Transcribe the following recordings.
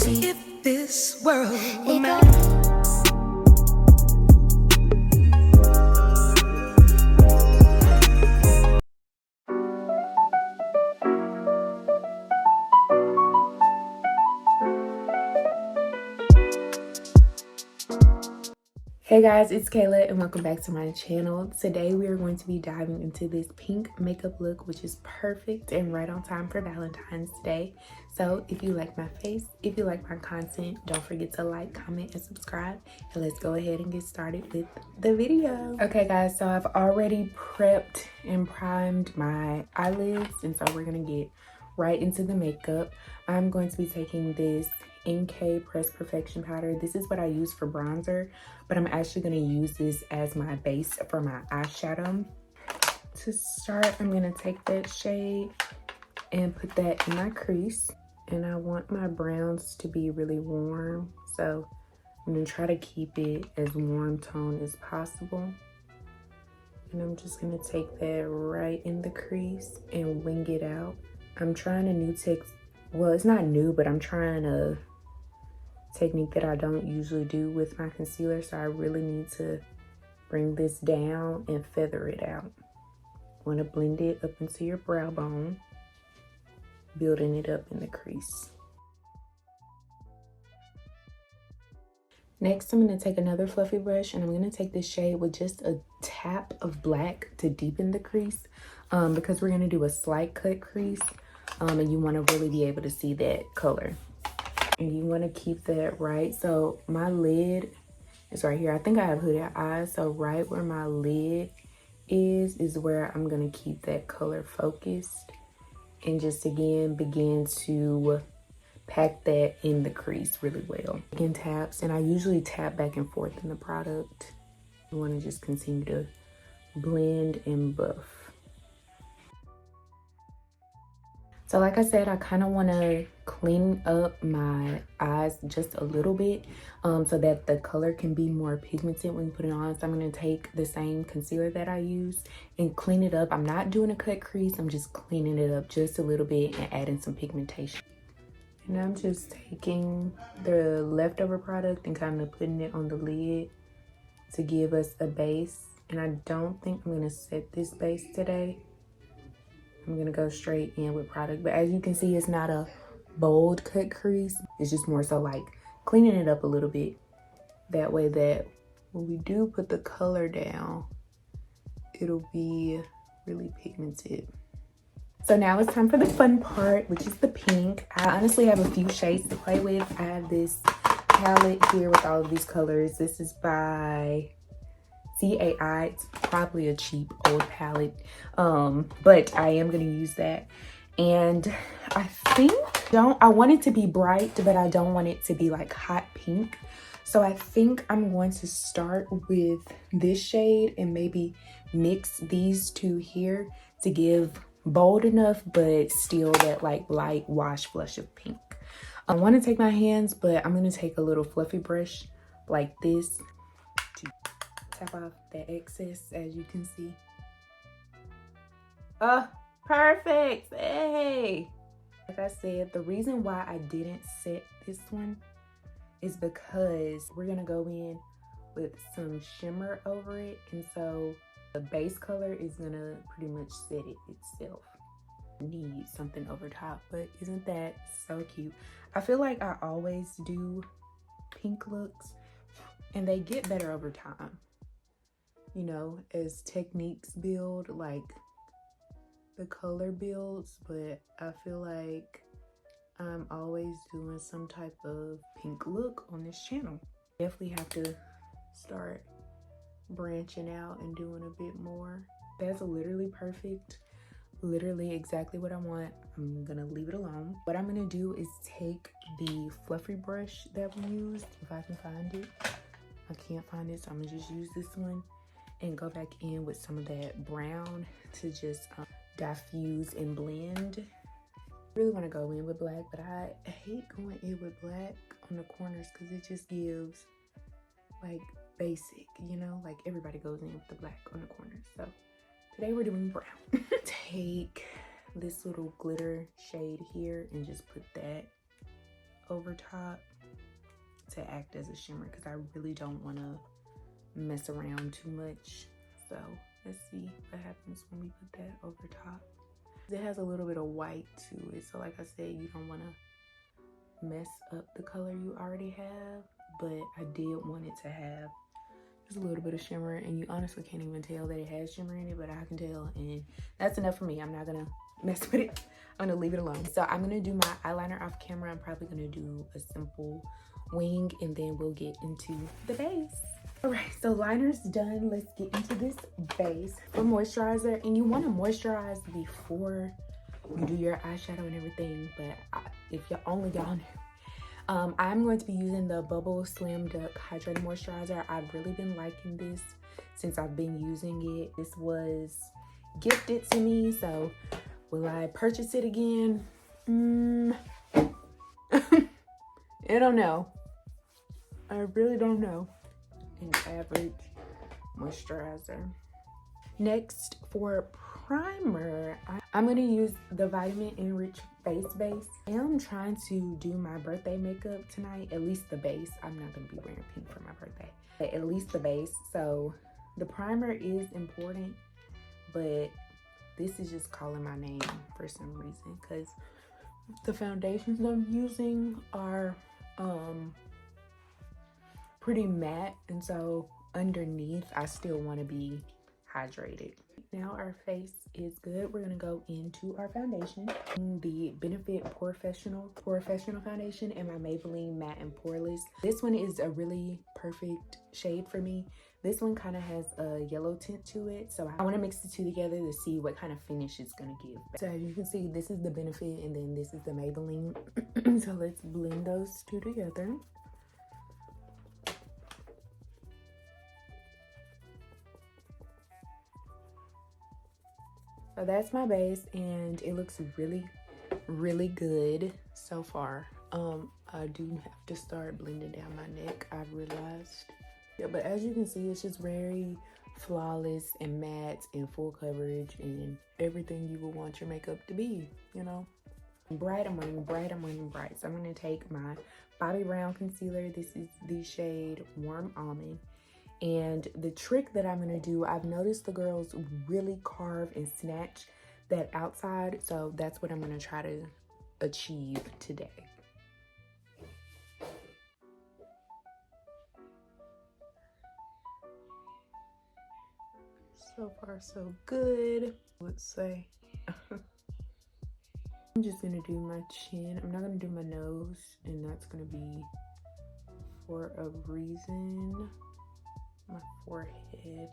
see if this world will Hey guys, it's Kayla and welcome back to my channel. Today we are going to be diving into this pink makeup look, which is perfect and right on time for Valentine's Day. So if you like my face, if you like my content, don't forget to like, comment, and subscribe. And let's go ahead and get started with the video. Okay guys, so I've already prepped and primed my eyelids, and so we're gonna get right into the makeup. I'm going to be taking this NK Press Perfection powder. This is what I use for bronzer, but I'm actually going to use this as my base for my eyeshadow. To start, I'm going to take that shade and put that in my crease, and I want my browns to be really warm, so I'm going to try to keep it as warm tone as possible. And I'm just going to take that right in the crease and wing it out. I'm trying a new well, it's not new, but I'm trying a technique that I don't usually do with my concealer, so I really need to bring this down and feather it out. Want to blend it up into your brow bone, building it up in the crease. Next, I'm going to take another fluffy brush, and I'm going to take this shade with just a tap of black to deepen the crease, because we're going to do a slight cut crease, and you want to really be able to see that color. And you want to keep that right. So my lid is right here. I think I have hooded eyes. So right where my lid is where I'm going to keep that color focused. And just again, begin to pack that in the crease really well. Again, taps. And I usually tap back and forth in the product. You want to just continue to blend and buff. So like I said, I kind of want to clean up my eyes just a little bit so that the color can be more pigmented when you put it on. So I'm going to take the same concealer that I used and clean it up. I'm not doing a cut crease. I'm just cleaning it up just a little bit and adding some pigmentation. And I'm just taking the leftover product and kind of putting it on the lid to give us a base. And I don't think I'm going to set this base today. I'm gonna go straight in with product, but as you can see, it's not a bold cut crease. It's just more so like cleaning it up a little bit. That way that when we do put the color down, it'll be really pigmented. So now it's time for the fun part, which is the pink. I honestly have a few shades to play with. I have this palette here with all of these colors. This is by CAI. It's probably a cheap old palette, but I am going to use that. And I think I want it to be bright, but I don't want it to be like hot pink. So I think I'm going to start with this shade and maybe mix these two here to give bold enough but still that like light wash flush of pink. I want to take my hands, but I'm going to take a little fluffy brush like this to tap off that excess, as you can see. Oh, perfect. Hey, like I said, the reason why I didn't set this one is because we're gonna go in with some shimmer over it, and so the base color is gonna pretty much set it itself. Need something over top, but isn't that so cute? I feel like I always do pink looks and they get better over time, you know, as techniques build, like the color builds, but I feel like I'm always doing some type of pink look on this channel. Definitely have to start branching out and doing a bit more. That's literally perfect, literally exactly what I want. I'm gonna leave it alone. What I'm gonna do is take the fluffy brush that we used, if I can find it. I can't find it, so I'm gonna just use this one and go back in with some of that brown to just diffuse and blend. I really want to go in with black, but I hate going in with black on the corners because it just gives like basic, you know, like everybody goes in with the black on the corners. So today we're doing brown. Take this little glitter shade here and just put that over top to act as a shimmer because I really don't want to mess around too much. So let's see what happens when we put that over top. It has a little bit of white to it, so like I said, you don't want to mess up the color you already have, but I did want it to have just a little bit of shimmer, and you honestly can't even tell that it has shimmer in it, but I can tell, and that's enough for me. I'm not gonna mess with it. I'm gonna leave it alone. So I'm gonna do my eyeliner off camera. I'm probably gonna do a simple wing, and then we'll get into the base. All right, so liner's done. Let's get into this base. For moisturizer, and you want to moisturize before you do your eyeshadow and everything, but if y'all know, I'm going to be using the Bubble Slim Duck Hydrating Moisturizer. I've really been liking this since I've been using it. This was gifted to me, so will I purchase it again? I don't know. I really don't know. An average moisturizer. Next, for primer, I'm going to use the Vitamin Enriched Face Base. I am trying to do my birthday makeup tonight, at least the base. I'm not going to be wearing pink for my birthday, but at least the base. So the primer is important, but this is just calling my name for some reason because the foundations I'm using are pretty matte, and so underneath I still want to be hydrated. Now our face is good. We're gonna go into our foundation. The Benefit Professional foundation and my Maybelline Matte and Poreless. This one is a really perfect shade for me. This one kind of has a yellow tint to it, so I want to mix the two together to see what kind of finish it's gonna give. So as you can see, this is the Benefit and then this is the Maybelline. So let's blend those two together. So that's my base, and it looks really, really good so far. I do have to start blending down my neck, I've realized. Yeah, but as you can see, it's just very flawless and matte and full coverage and everything you would want your makeup to be, you know. Bright, I'm running bright, I'm running bright. So I'm gonna take my Bobbi Brown concealer. This is the shade Warm Almond. And the trick that I'm gonna do, I've noticed the girls really carve and snatch that outside, so that's what I'm gonna try to achieve today. So far, so good, let's say. I'm just gonna do my chin. I'm not gonna do my nose, and that's gonna be for a reason. My forehead.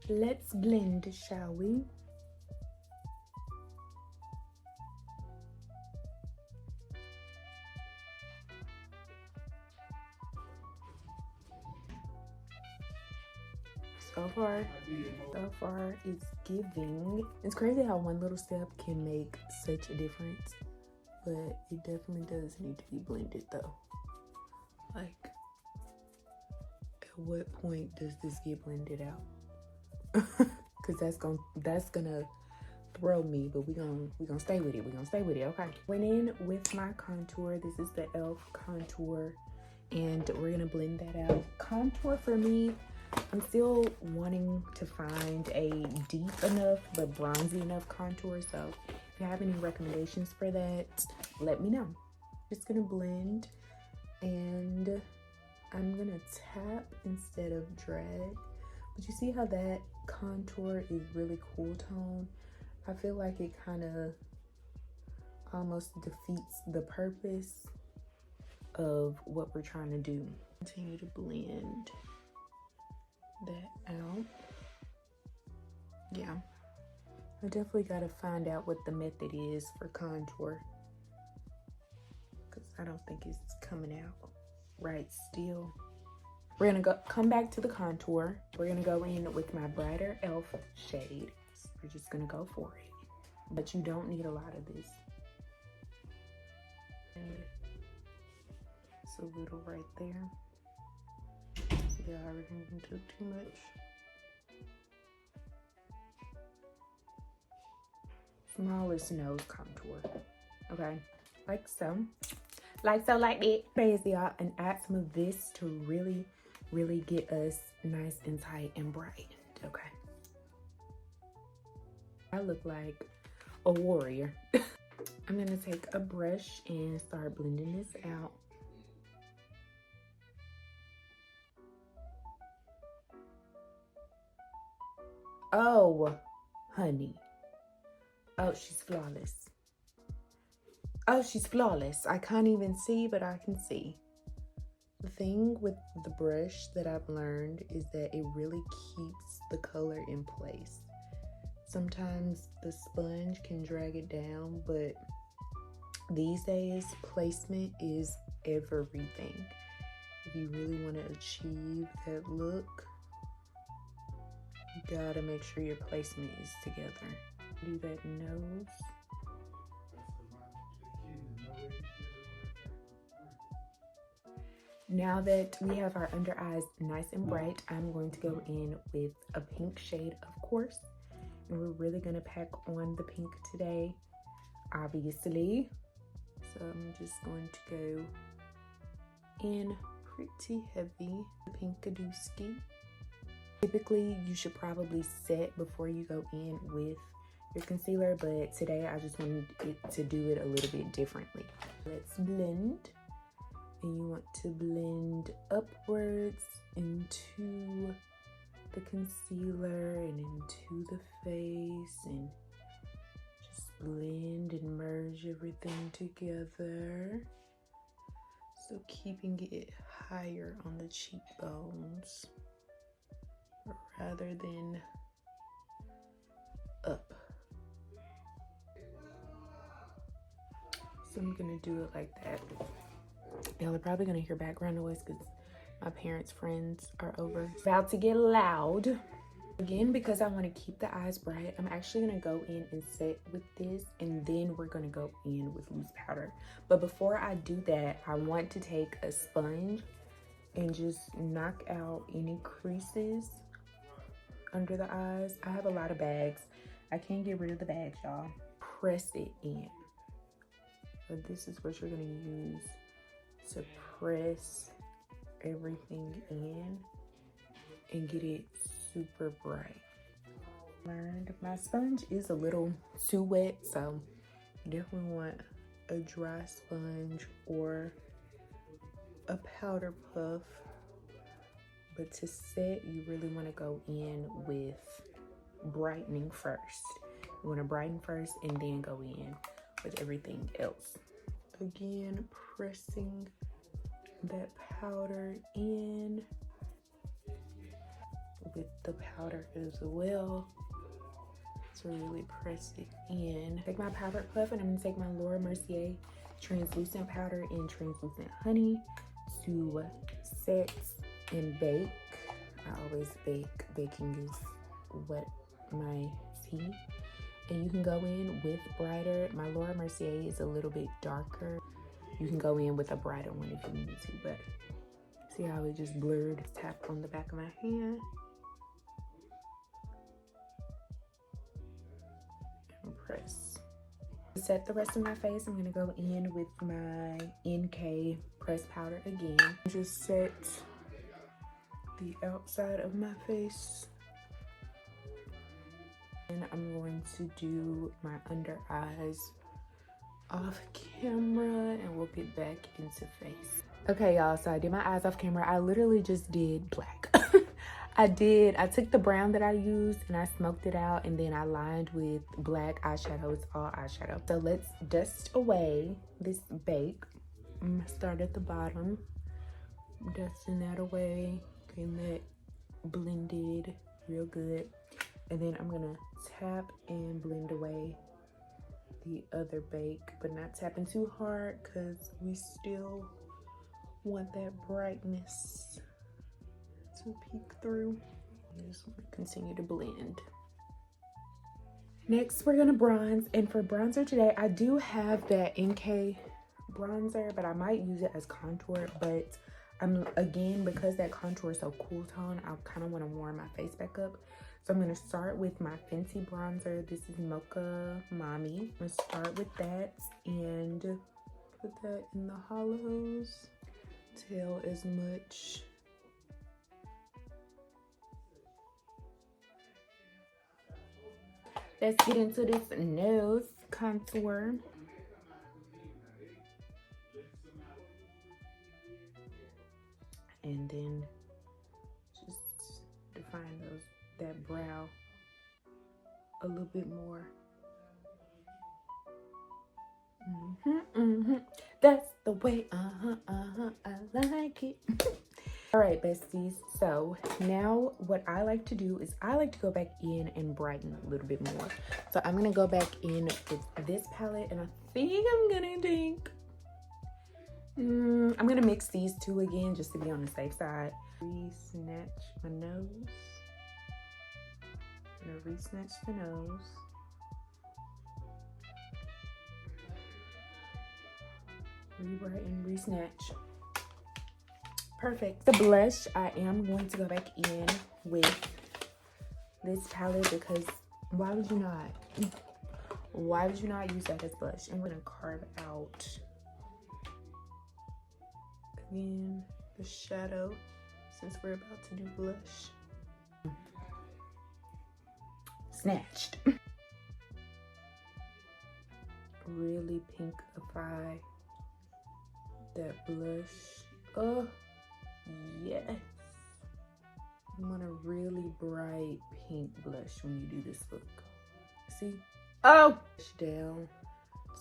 Let's blend, shall we? So far it's giving. It's crazy how one little step can make such a difference, but it definitely does need to be blended though. Like, at what point does this get blended out? Because that's gonna throw me, but we're gonna stay with it. Okay, went in with my contour. This is the e.l.f. contour, and we're gonna blend that out. Contour for me, I'm still wanting to find a deep enough but bronzy enough contour, so if you have any recommendations for that, let me know. Just gonna blend, and I'm gonna tap instead of drag. But you see how that contour is really cool tone? I feel like it kind of almost defeats the purpose of what we're trying to do. Continue to blend that out. Yeah, I definitely gotta find out what the method is for contour, because I don't think it's coming out right still. We're gonna come back to the contour. We're gonna go in with my brighter e.l.f. shade. We're just gonna go for it, but you don't need a lot of this. And it's a little right there. See how everything took too much. Smallest nose contour, okay, like so. like so, like that. Crazy, y'all, and add some of this to really get us nice and tight and bright. Okay, I look like a warrior. I'm gonna take a brush and start blending this out. Oh, honey. Oh, she's flawless. Oh, she's flawless. I can't even see, but I can see. The thing with the brush that I've learned is that it really keeps the color in place. Sometimes the sponge can drag it down, but these days, placement is everything. If you really want to achieve that look, you gotta make sure your placement is together. Do that nose. Now that we have our under eyes nice and bright, I'm going to go in with a pink shade, of course. And we're really gonna pack on the pink today, obviously. So I'm just going to go in pretty heavy, the Pinkadooski. Typically, you should probably set before you go in with your concealer, but today I just wanted it to do it a little bit differently. Let's blend. And you want to blend upwards into the concealer and into the face, and just blend and merge everything together. So keeping it higher on the cheekbones rather than up. So I'm gonna do it like that. Y'all are probably gonna hear background noise because my parents' friends are over. It's about to get loud. Again, because I want to keep the eyes bright, I'm actually gonna go in and set with this, and then we're gonna go in with loose powder. But before I do that, I want to take a sponge and just knock out any creases under the eyes. I have a lot of bags. I can't get rid of the bags, y'all. Press it in. So this is what you're gonna use to press everything in and get it super bright. Learned my sponge is a little too wet, so you definitely want a dry sponge or a powder puff. But to set, you really want to go in with brightening first. You want to brighten first and then go in with everything else. Again, pressing that powder in with the powder as well to really press it in. Take my powder puff and I'm gonna take my Laura Mercier translucent powder in translucent honey to set and bake. I always bake. Baking is what my tea. And you can go in with brighter. My Laura Mercier is a little bit darker. You can go in with a brighter one if you need to, but see how it just blurred? Tap on the back of my hand. And press. To set the rest of my face, I'm gonna go in with my NK pressed powder again. Just set the outside of my face. And I'm going to do my under eyes off camera and we'll get back into face. Okay, y'all, so I did my eyes off camera. I literally just did black. I took the brown that I used and I smoked it out, and then I lined with black eyeshadow. It's all eyeshadow. So let's dust away this bake. I'm gonna start at the bottom, dusting that away, getting that blended real good. And then I'm gonna tap and blend away the other bake, but not tapping too hard because we still want that brightness to peek through. I just want to continue to blend. Next, we're gonna bronze, and for bronzer today, I do have that NK bronzer, but I might use it as contour, but again, because that contour is so cool tone, I kind of want to warm my face back up. So I'm gonna start with my Fenty bronzer. This is Mocha Mommy. I'm gonna start with that and put that in the hollows. Tail as much. Let's get into this nose contour. And then just define that brow a little bit more. That's the way, I like it. All right, besties. So now what I like to do is I like to go back in and brighten a little bit more. So I'm gonna go back in with this palette, and I think I'm gonna mix these two again just to be on the safe side. Re-snatch my nose. I'm gonna re-snatch the nose. Re-brighten, re-snatch. Perfect. The blush, I am going to go back in with this palette because why would you not? Why would you not use that as blush? And we're gonna carve out again the shadow since we're about to do blush. Snatched. Really pinkify that blush. Oh yes, you want a really bright pink blush when you do this look. See? Oh, down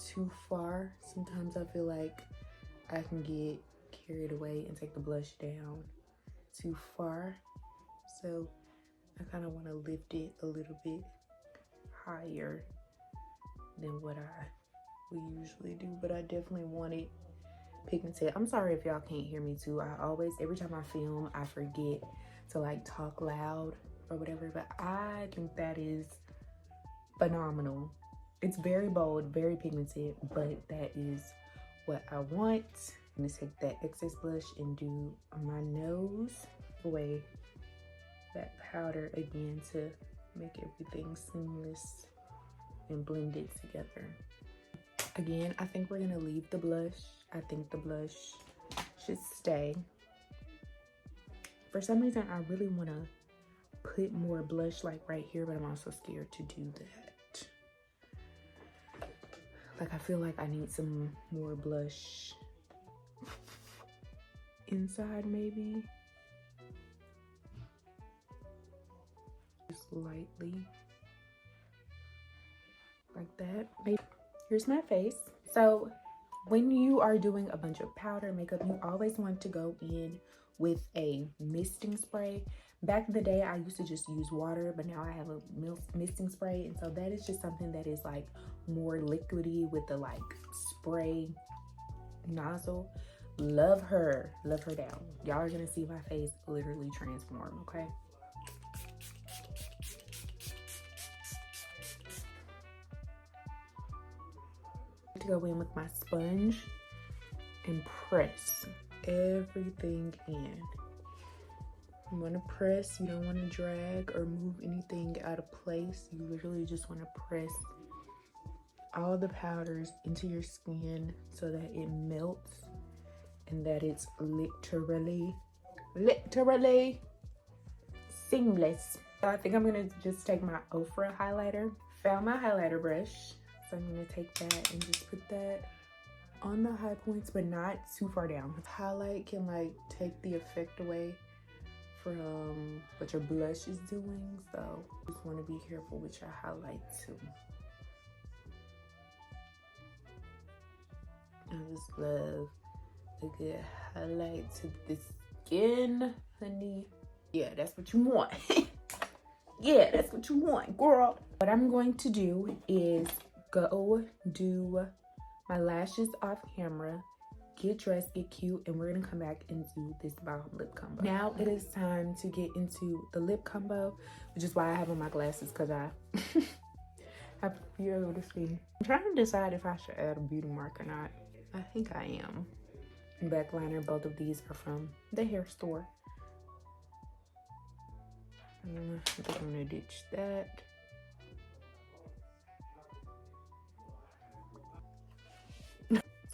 too far. Sometimes I feel like I can get carried away and take the blush down too far, so I kind of want to lift it a little bit higher than what I would usually do, but I definitely want it pigmented. I'm sorry if y'all can't hear me too. Every time I film, I forget to like talk loud or whatever, but I think that is phenomenal. It's very bold, very pigmented, but that is what I want. I'm gonna take that excess blush and do my nose, away that powder again to make everything seamless and blend it together. Again, I think we're gonna leave the blush. I think the blush should stay. For some reason, I really wanna put more blush like right here, but I'm also scared to do that. Like I feel like I need some more blush inside maybe. Just lightly. Like that. Maybe. Here's my face. So when you are doing a bunch of powder makeup, you always want to go in with a misting spray. Back in the day, I used to just use water, but now I have a misting spray, and so that is just something that is like more liquidy with the like spray nozzle. Love her down. Y'all are gonna see my face literally transform, okay? To go in with my sponge and press everything in. You want to press, you don't want to drag or move anything out of place. You literally just want to press all the powders into your skin so that it melts and that it's literally seamless. So I think I'm gonna just take my Ofra highlighter. Found my highlighter brush. So I'm gonna take that and just put that on the high points, but not too far down. Highlight can like take the effect away from what your blush is doing. So just wanna be careful with your highlight too. I just love a good highlight to the skin, honey. Yeah, that's what you want. Yeah, that's what you want, girl. What I'm going to do is go do my lashes off camera, get dressed, get cute, and we're gonna come back and do this bomb lip combo. Now it is time to get into the lip combo, which is why I have on my glasses, because I have to be able to see. I'm trying to decide if I should add a beauty mark or not. I think I am. Back liner, both of these are from the hair store. I think I'm gonna ditch that.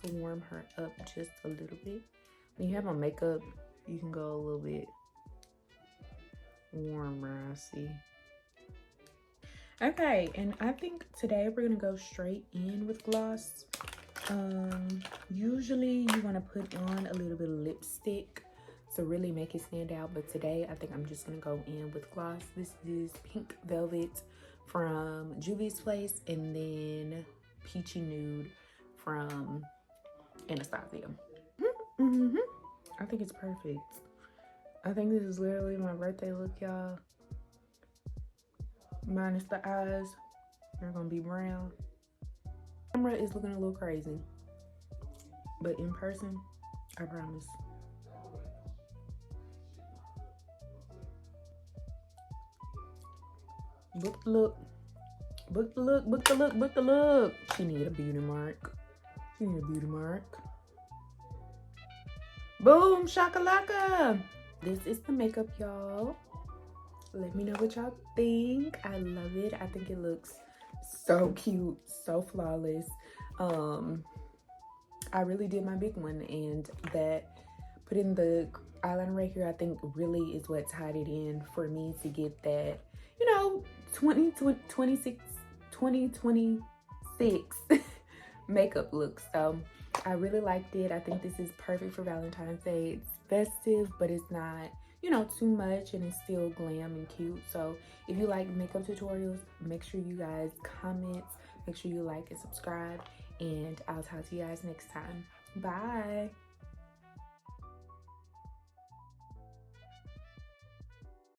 So warm her up just a little bit. When you have on makeup, you can go a little bit warmer, I see. Okay, and I think today we're gonna go straight in with gloss. Usually you want to put on a little bit of lipstick to really make it stand out, but today I think I'm just gonna go in with gloss. This is Pink Velvet from Juvia's Place, and then Peachy Nude from Anastasia. I think it's perfect. I think this is literally my birthday look, y'all. Minus the eyes, they're gonna be brown. Camera is looking a little crazy, but in person, I promise. Book the look. Book the look, book the look, book the look. She need a beauty mark. She need a beauty mark. Boom, shakalaka. This is the makeup, y'all. Let me know what y'all think. I love it. I think it looks so cute, so flawless. I really did my big one, and that putting the eyeliner right here, I think really is what tied it in for me to get that, you know, 2026 makeup look. So I really liked it. I think this is perfect for Valentine's Day. It's festive, but it's not, you know, too much, and it's still glam and cute. So if you like makeup tutorials, make sure you guys comment, make sure you like and subscribe, and I'll talk to you guys next time. Bye.